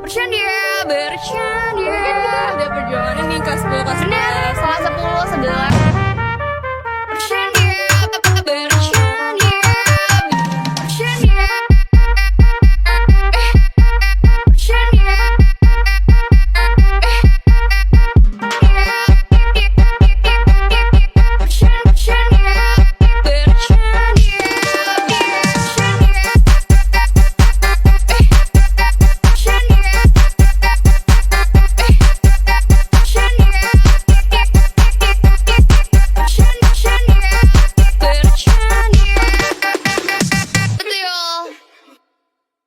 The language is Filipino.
Bercanda. Udah perjuangan nih kelas 10, kelas 11. Kelas 10, 11.